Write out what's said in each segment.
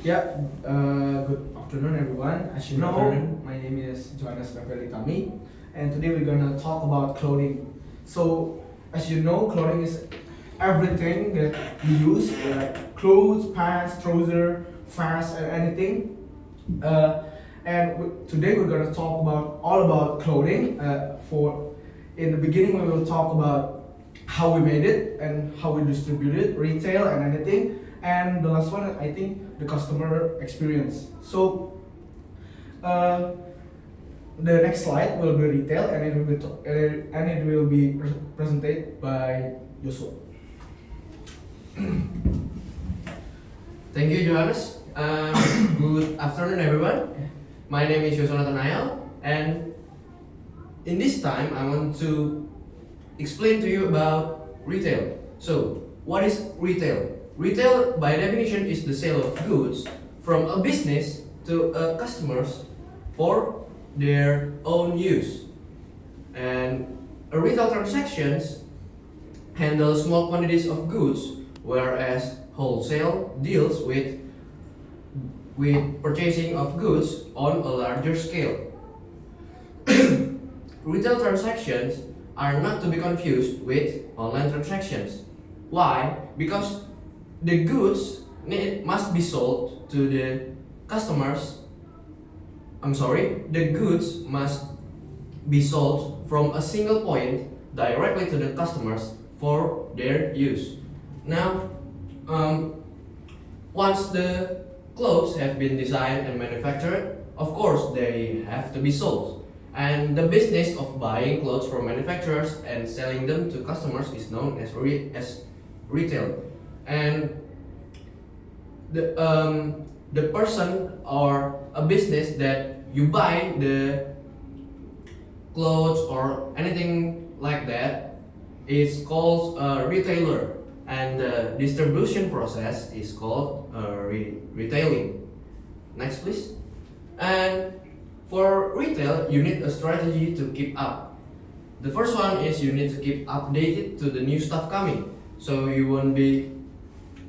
Yeah, good afternoon, everyone. As you Good know, afternoon. my name is Johanes Tami, and today we're gonna talk about clothing. So, as you know, clothing is everything that we use, like clothes, pants, trousers, fast, and anything. Uh, Today we're gonna talk about all about clothing. For in the beginning, we will talk about how we made it and how we distribute it, retail and anything. And the last one, I think, the customer experience. So, uh, the next slide will be retail, and it will be presented by Yosua. Thank you, Johannes. Good afternoon, everyone. My name is Yosua Natanael, and in this time, I want to explain to you about retail. So, what is retail? Retail, by definition, is the sale of goods from a business to customers for their own use. And a retail transactions handle small quantities of goods, whereas wholesale deals with purchasing of goods on a larger scale. Retail transactions are not to be confused with online transactions. Why? Because the goods must be sold to the customers. The goods must be sold from a single point directly to the customers for their use. Now, once the clothes have been designed and manufactured, of course they have to be sold. And the business of buying clothes from manufacturers and selling them to customers is known as retail. And the person or a business that you buy the clothes or anything like that is called a retailer, and the distribution process is called retailing. Next, please. And for retail, you need a strategy to keep up. The first one is you need to keep updated to the new stuff coming, so you won't be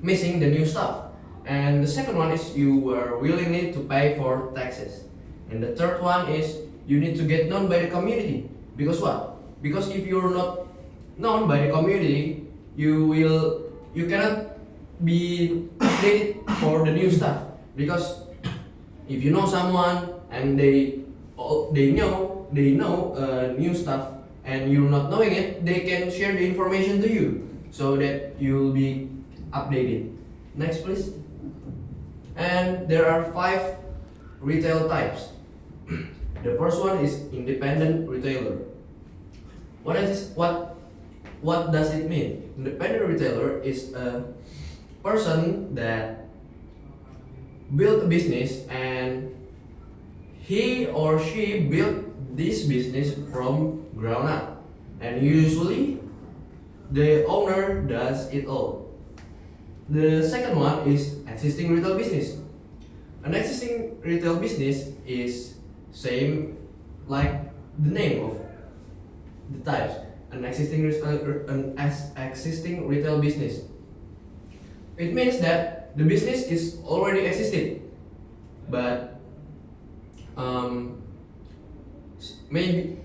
missing the new stuff. And the second one is you are willing to pay for taxes. And the third one is you need to get known by the community. Because what? Because if you're not known by the community, you cannot be updated for the new stuff. Because if you know someone and they know new stuff and you're not knowing it, they can share the information to you so that you'll be updated. Next, please. And there are 5 retail types. The first one is independent retailer. What does it mean? Independent retailer is a person that built a business and he or she built this business from ground up, and usually the owner does it all. The second one is existing retail business. An existing retail business is same like the name of the types. An existing retail business. It means that the business is already existed, but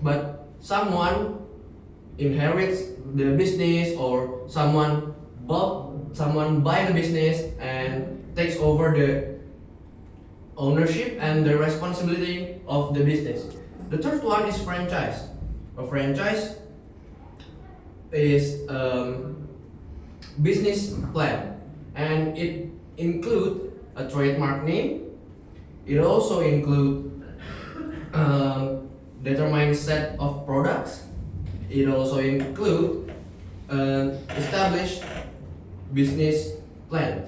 but someone inherits the business, or someone buy the business and takes over the ownership and the responsibility of the business. The third one is franchise. A franchise is business plan, and it include a trademark name. It also include determined set of products. It also include established business plan.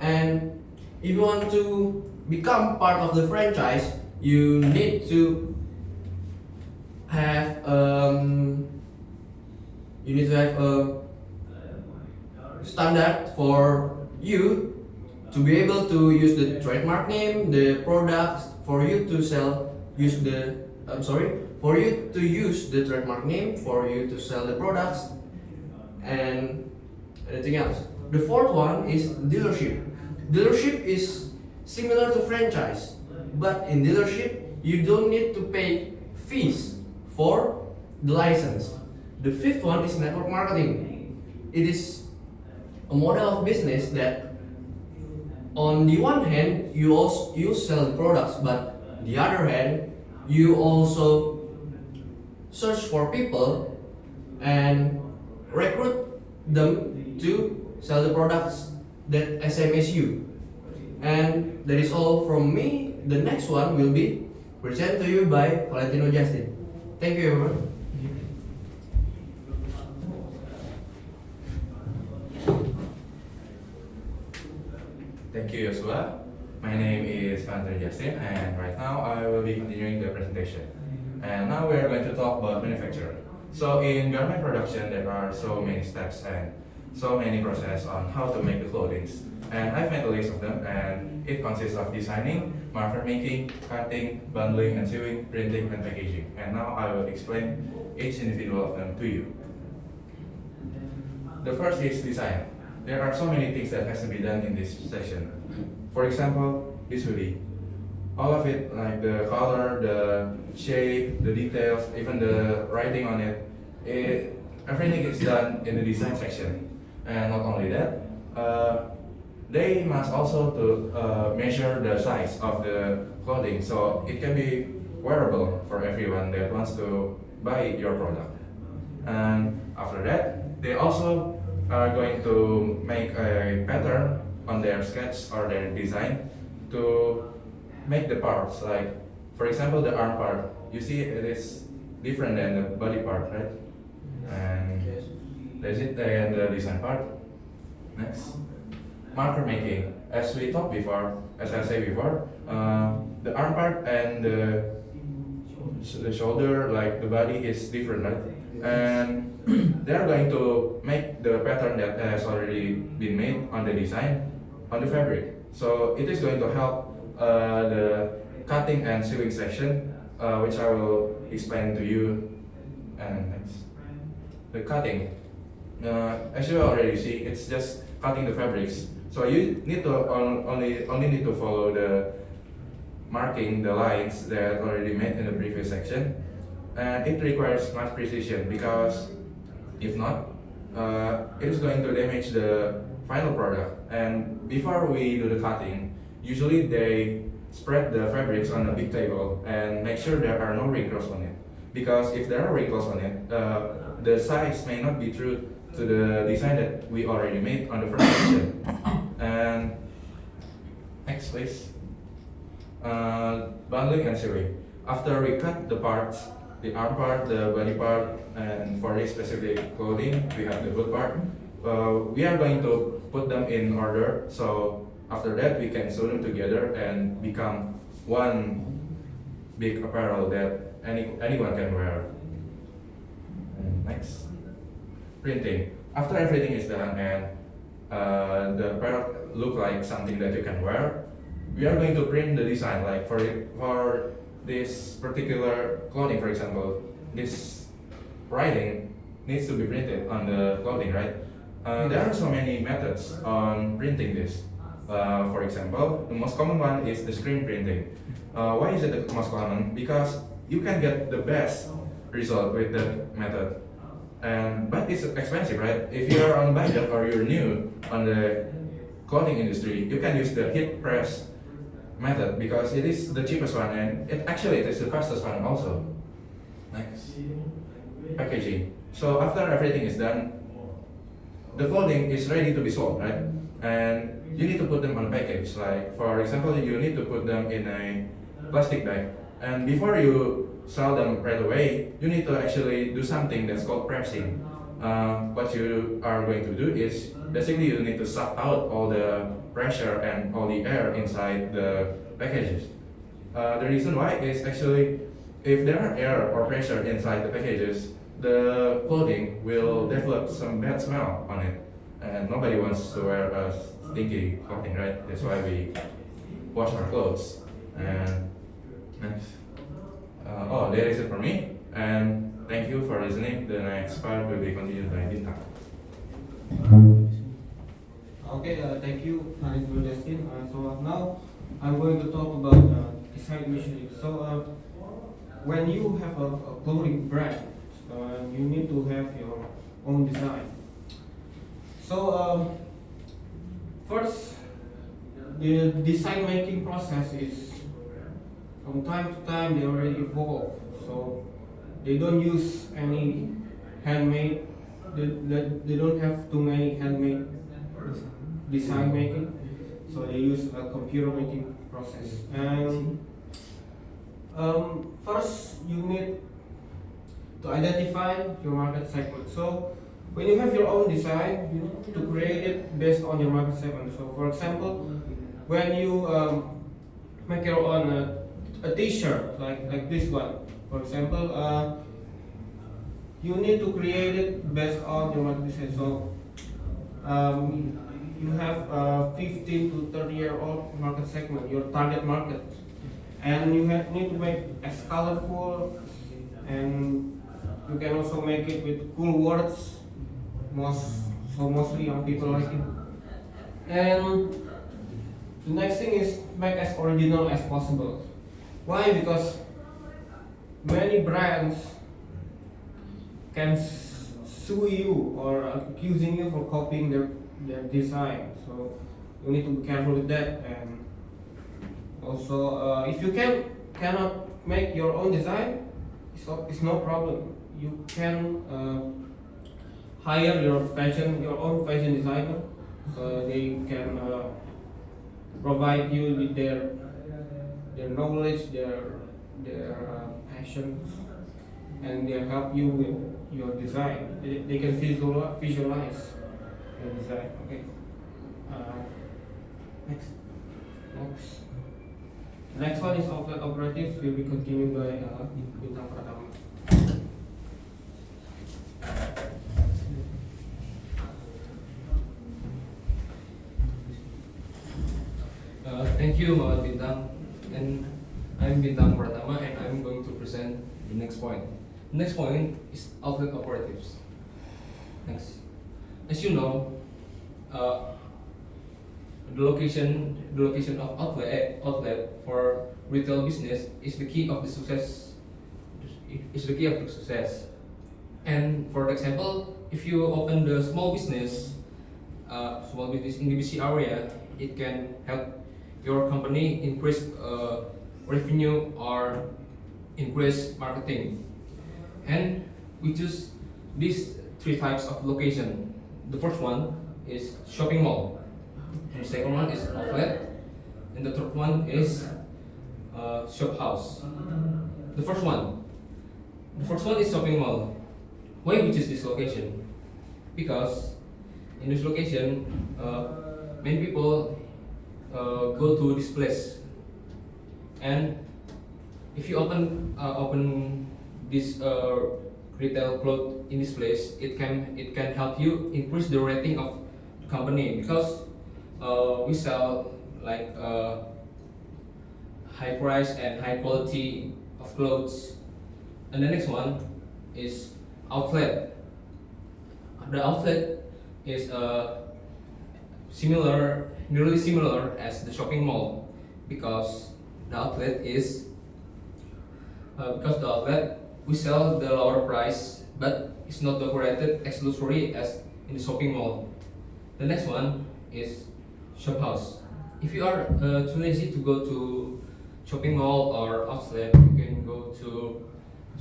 And if you want to become part of the franchise, you need to have a standard for you to be able to use the trademark name, the products for you to sell. For you to use the trademark name, for you to sell the products, and anything else. The fourth one is dealership. Dealership is similar to franchise. But in dealership, you don't need to pay fees for the license. The fifth one is network marketing. It is a model of business that on the one hand you sell the products, but the other hand you also search for people and recruit them to sell the products that SMS you. And that is all from me. The next one will be presented to you by Valentino Justin. Thank you everyone. Thank you, Yosua. My name is Valentino Justin, and right now I will be continuing the presentation. And now we are going to talk about manufacturing. So in garment production, there are so many steps and so many processes on how to make the clothing. And I've made a list of them, and it consists of designing, marker making, cutting, bundling, and sewing, printing, and packaging. And now I will explain each individual of them to you. The first is design. There are so many things that has to be done in this section. For example, this hoodie. All of it, like the color, the shape, the details, even the writing on it, everything is done in the design section. And not only that, they must also to measure the size of the clothing so it can be wearable for everyone that wants to buy your product. And after that, they also are going to make a pattern on their sketch or their design to make the parts. Like, for example, the arm part, you see it is different than the body part, right? And that's it. And the design part. Next, marker making. As we talked before, as I said before, the arm part and the shoulder, like the body, is different, right? And they are going to make the pattern that has already been made on the design on the fabric. So it is going to help the cutting and sewing section, which I will explain to you. And next, the cutting. As you already see, it's just cutting the fabrics. So you need to only need to follow the marking, the lines that already made in the previous section. And it requires much precision because if not, it is going to damage the final product. And before we do the cutting, usually they spread the fabrics on a big table and make sure there are no wrinkles on it. Because if there are wrinkles on it, the size may not be true to the design that we already made on the first section. And next, please. Bundling and sewing. After we cut the parts, the arm part, the body part, and for this specific clothing, we have the hood part. We are going to put them in order. So after that, we can sew them together and become one big apparel that anyone can wear. And next, printing. After everything is done and the apparel look like something that you can wear, we are going to print the design. Like for this particular clothing, for example, this writing needs to be printed on the clothing, right? There are so many methods on printing this. For example, the most common one is the screen printing. Why is it the most common? Because you can get the best result with that method. But it's expensive, right? If you're on budget or you're new on the clothing industry, you can use the heat press method because it is the cheapest one and it is the fastest one also. Next, packaging. So after everything is done, the clothing is ready to be sold, right? And you need to put them on a package. Like for example, you need to put them in a plastic bag. And before you sell them right away, you need to actually do something that's called pressing. What you are going to do is basically you need to suck out all the pressure and all the air inside the packages. The reason why is actually if there are air or pressure inside the packages, the clothing will develop some bad smell on it, and nobody wants to wear a stinky clothing, right? That's why we wash our clothes. And next, that is it for me. And thank you for listening. The next part will be continued by Bintang. Okay, thank you, Valentino Justin. So now I'm going to talk about design machinery. So, when you have a clothing brand, you need to have your own design. So, first, the design making process is from time to time they already evolve. So, they don't use any handmade. They don't have too many handmade design making. So they use a computer making process. And first, you need to identify your market segment. So when you have your own design, you need to create it based on your market segment. So for example, when you make your own a T-shirt like this one, for example, you need to create it based on your market design. So you have a 15 to 30-year-old market segment, your target market, and you need to make as colorful, and you can also make it with cool words. Mostly young people like it. And the next thing is make as original as possible. Why? Because many brands can sue you or accusing you for copying their design. So you need to be careful with that. And also, if you cannot make your own design, it's no problem. You can hire your own fashion designer. So they can provide you with their knowledge, their passion, and they help you with your design. They can visualize your design. Okay. Next. Next one is outlet operatives. Will be continued by Bintang Pratama. Thank you, Bintang. And I'm Bintang Pratama, and I'm going to present the next point. The next point is outlet operatives. Next. As you know, the location of outlet for retail business is the key of the success. And for example, if you open the small business in the busy area, it can help your company increase revenue or increase marketing. And we choose these three types of location. The first one is shopping mall, and the second one is outlet, and the third one is shop house. The first one is shopping mall. Why we choose this location? Because in this location, many people go to this place, and if you open this retail cloth in this place, it can help you increase the rating of the company, because we sell like high price and high quality of clothes. And the next one is outlet. The outlet is nearly similar as the shopping mall, because the outlet we sell the lower price, but it's not decorated as luxury as in the shopping mall. The next one is shop house. If you are too lazy to go to shopping mall or outlet, you can go to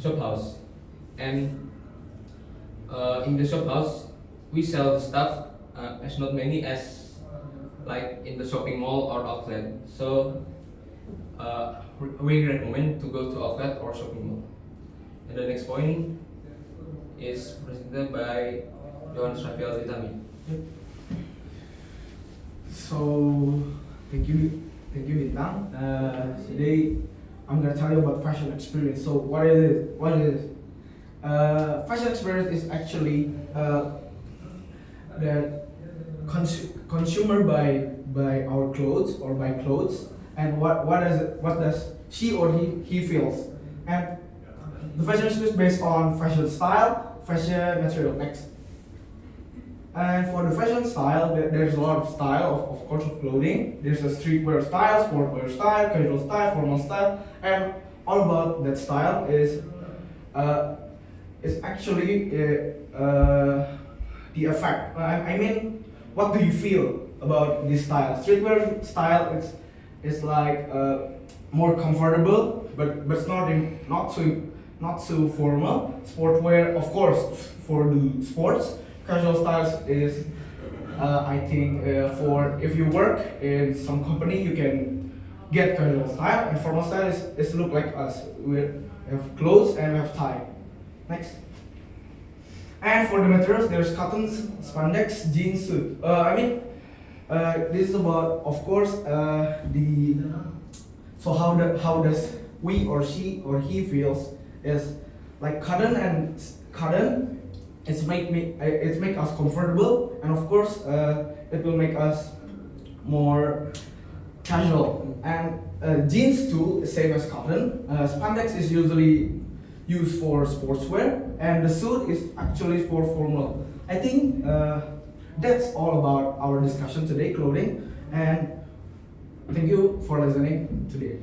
shop house. And in the shop house, we sell the stuff as not many as like in the shopping mall or outlet. So we recommend to go to outlet or shopping mall. And the next point is presented by Johanes Ravialdi, Tami. So, thank you, Bintang. Today, I'm gonna tell you about fashion experience. So, what is it? Fashion experience is actually the consumer buy our clothes or buy clothes, and what does she or he feels, and the fashion experience based on fashion style, fashion material. Next. And for the fashion style, there's a lot of style of course of clothing. There's a streetwear style, sportwear style, casual style, formal style, and all about that style is actually the effect. I mean, what do you feel about this style? Streetwear style is like more comfortable, but it's not so formal. Sportwear, of course, for the sports. Casual styles is, I think, for if you work in some company, you can get casual style, and formal style is look like us. We have clothes and we have tie. Next. And for the materials, there's cottons, spandex, jeans, suit. This is about, of course, so how does we or she or he feels is like cotton. It's make us comfortable, and of course, it will make us more casual. And jeans too, same as cotton. Spandex is usually used for sportswear, and the suit is actually for formal. I think that's all about our discussion today, clothing, and thank you for listening today.